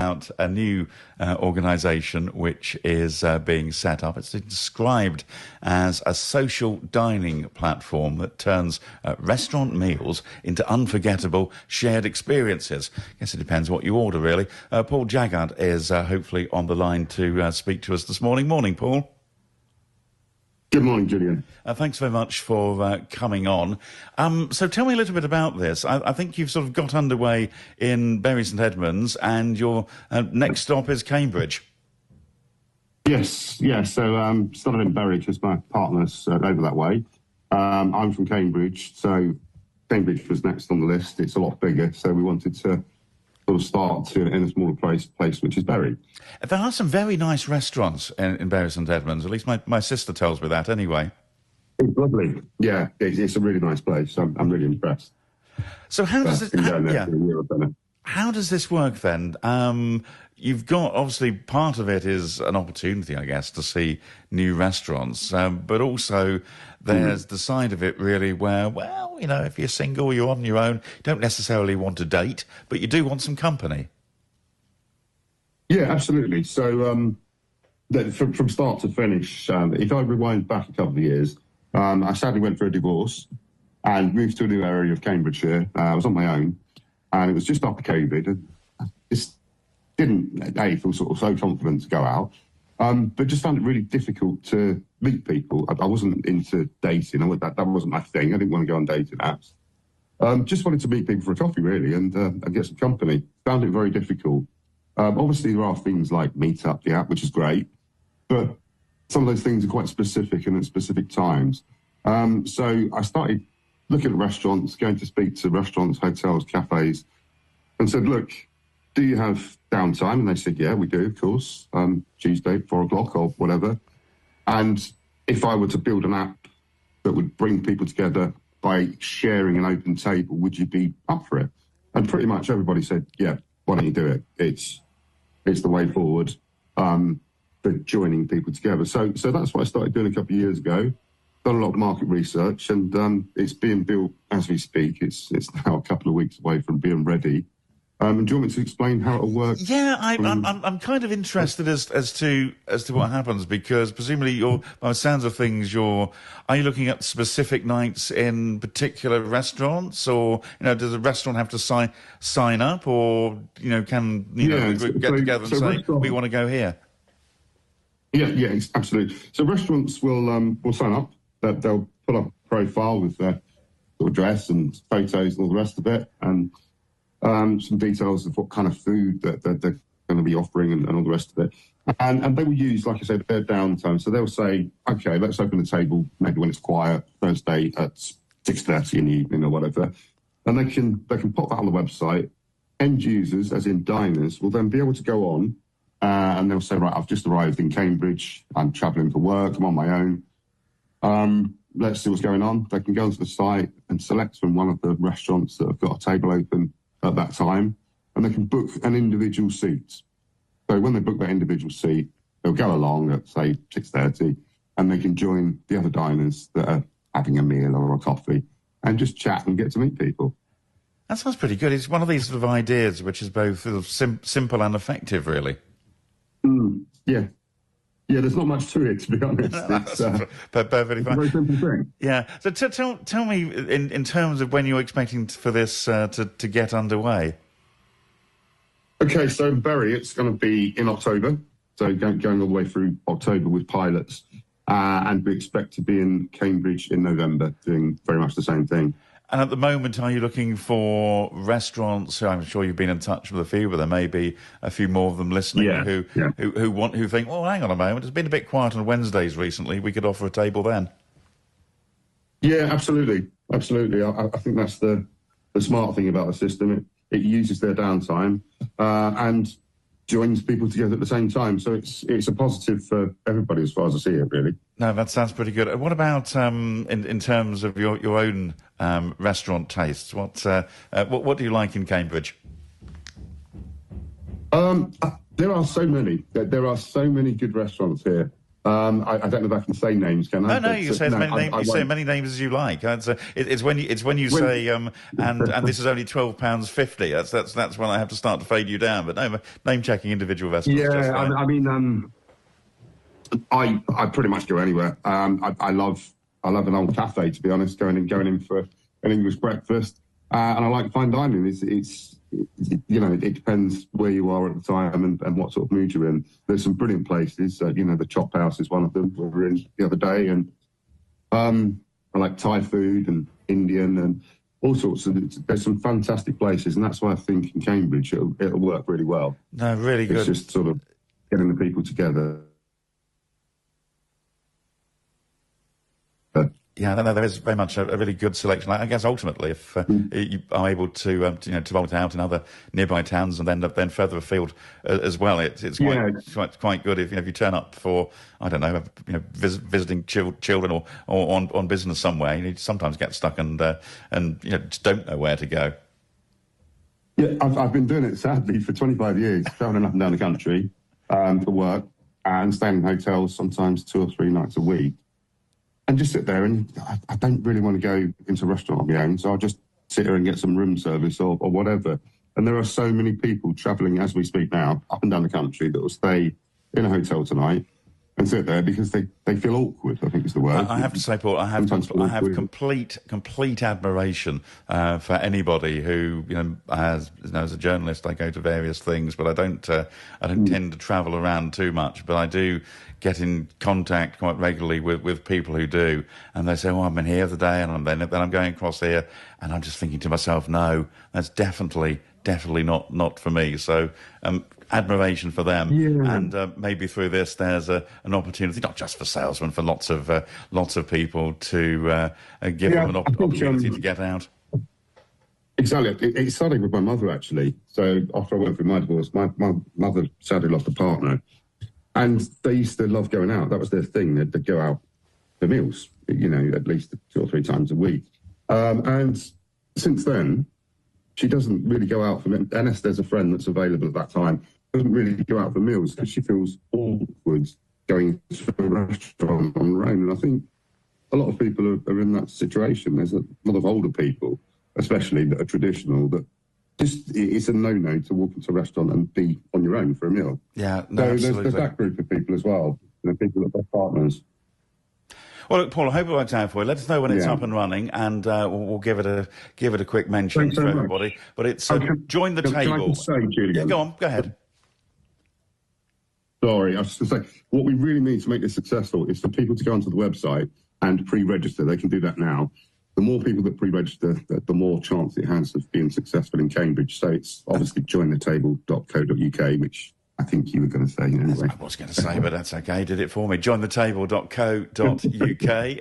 about a new organisation which is being set up. It's described as a social dining platform that turns restaurant meals into unforgettable shared experiences. I guess it depends what you order, really. Paul Jaggard is hopefully on the line to speak to us this morning. Morning, Paul. Good morning, Julian. Thanks very much for coming on. So tell me a little bit about this. I think you've sort of got underway in Bury St Edmunds, and your next stop is Cambridge. Yes, yeah. So started in Bury because my partner's over that way. I'm from Cambridge, so Cambridge was next on the list. It's a lot bigger, so we wanted to sort of start in a smaller place which is Bury. There are some very nice restaurants in Bury St Edmunds. At least my sister tells me that anyway. It's lovely. Yeah, it's a really nice place. I'm really impressed. So how does it... How does this work then? You've got, obviously, part of it is an opportunity, I guess, to see new restaurants. But also there's the side of it, really, where, well, you know, if you're single, you're on your own, you don't necessarily want to date, but you do want some company. Yeah, absolutely. So from start to finish, if I rewind back a couple of years, I sadly went through a divorce and moved to a new area of Cambridgeshire. I was on my own, and it was just after COVID. And I just didn't feel sort of so confident to go out, but just found it really difficult to meet people. I wasn't into dating. That wasn't my thing. I didn't want to go on dating apps. Just wanted to meet people for a coffee, really, and get some company. Found it very difficult. Obviously, there are things like Meetup, the app, which is great, but some of those things are quite specific and at specific times. So I started looking at restaurants, going to speak to restaurants, hotels, cafes, and said, look, do you have downtime? And they said, yeah, we do, of course, Tuesday, 4 o'clock or whatever. And if I were to build an app that would bring people together by sharing an open table, would you be up for it? And pretty much everybody said, yeah, why don't you do it? It's the way forward for joining people together. So that's what I started doing a couple of years ago. Done a lot of market research, and it's being built as we speak. It's now a couple of weeks away from being ready. Do you want me to explain how it'll work? Yeah, I'm kind of interested as to what happens, because presumably by the sounds of things, are you looking at specific nights in particular restaurants, or does a restaurant have to sign up, or can get together and say we want to go here? Yeah, absolutely. So restaurants will sign up. They'll put up a profile with their sort of address and photos and all the rest of it, and some details of what kind of food that they're going to be offering and all the rest of it. And they will use, like I said, their downtime. So they'll say, okay, let's open the table maybe when it's quiet, Thursday at 6:30 in the evening or whatever. And they can pop that on the website. End users, as in diners, will then be able to go on and they'll say, right, I've just arrived in Cambridge. I'm travelling for work. I'm on my own. Let's see what's going on. They can go onto the site and select from one of the restaurants that have got a table open at that time, and they can book an individual seat. So when they book that individual seat, they'll go along at, say, 6:30, and they can join the other diners that are having a meal or a coffee and just chat and get to meet people. That sounds pretty good. It's one of these sort of ideas which is both sort of simple and effective, really. Yeah. Yeah, there's not much to it, to be honest. That's perfectly fine. It's a very simple thing. Yeah. So tell me, in terms of when you're expecting for this to get underway. Okay, so in Bury, it's going to be in October, so going all the way through October with pilots, and we expect to be in Cambridge in November, doing very much the same thing. And at the moment, are you looking for restaurants? I'm sure you've been in touch with a few, but there may be a few more of them listening who think, well, hang on a moment, it's been a bit quiet on Wednesdays recently. We could offer a table then. Yeah, absolutely. I think that's the smart thing about the system. It uses their downtime and joins people together at the same time. So it's a positive for everybody as far as I see it, really. No, that sounds pretty good. What about in terms of your own restaurant tastes? What do you like in Cambridge? There are so many. There are so many good restaurants here. I don't know if I can say names, can I? No, you say as many names. You say many names as you like. It's when you say and this is only £12.50. That's when I have to start to fade you down. But no, name checking individual vessels. Yeah, Just fine. I mean, I pretty much go anywhere. I love an old cafe, to be honest. Going in for an English breakfast, and I like fine dining. It depends where you are at the time and what sort of mood you're in. There's some brilliant places. The Chop House is one of them. We were in the other day, and I like Thai food and Indian and all sorts of. There's some fantastic places, and that's why I think in Cambridge it'll work really well. No, really good. It's just sort of getting the people together. Yeah, no, there is very much a really good selection. I guess ultimately, if you are able to roll it out in other nearby towns and then further afield as well, it's quite good if you turn up for, I don't know, visiting children or on business somewhere. You sometimes get stuck and just don't know where to go. Yeah, I've been doing it sadly for 25 years, travelling up and down the country for work and staying in hotels sometimes 2 or 3 nights a week. And just sit there, and I don't really want to go into a restaurant on my own, so I'll just sit here and get some room service or whatever. And there are so many people travelling as we speak now up and down the country that will stay in a hotel tonight and sit there because they feel awkward, I think is the word. I have to say, Paul, I have complete admiration for anybody who, as a journalist, I go to various things, but I don't tend to travel around too much, but I do get in contact quite regularly with people who do, and they say, "Oh, I've been here the day, and then I'm going across here," and I'm just thinking to myself, "No, that's definitely not for me." So, admiration for them, and maybe through this, there's an opportunity, not just for salesmen, for lots of people to give them an opportunity to get out. Exactly. It started with my mother, actually. So after I went through my divorce, my mother sadly lost a partner. And they used to love going out. That was their thing. They'd go out for meals, at least 2 or 3 times a week. And since then, she doesn't really go out for meals. Unless there's a friend that's available at that time, doesn't really go out for meals because she feels awkward going to a restaurant on her own. And I think a lot of people are in that situation. There's a lot of older people, especially that are traditional, that it's a no-no to walk into a restaurant and be on your own for a meal. Yeah, no, absolutely. There's that group of people as well, people that have partners. Well, look, Paul, I hope it works out for you. Let us know when it's up and running, and we'll give it a quick mention for everybody. Much. But it's join the table. Can I just say, Julian? Yeah, go ahead. Sorry, I was just going to say, what we really need to make this successful is for people to go onto the website and pre-register. They can do that now. The more people that pre-register, the more chance it has of being successful in Cambridge. So it's obviously jointhetable.co.uk, which I think you were going to say anyway. I was going to say, but that's okay. Did it for me. Jointhetable.co.uk.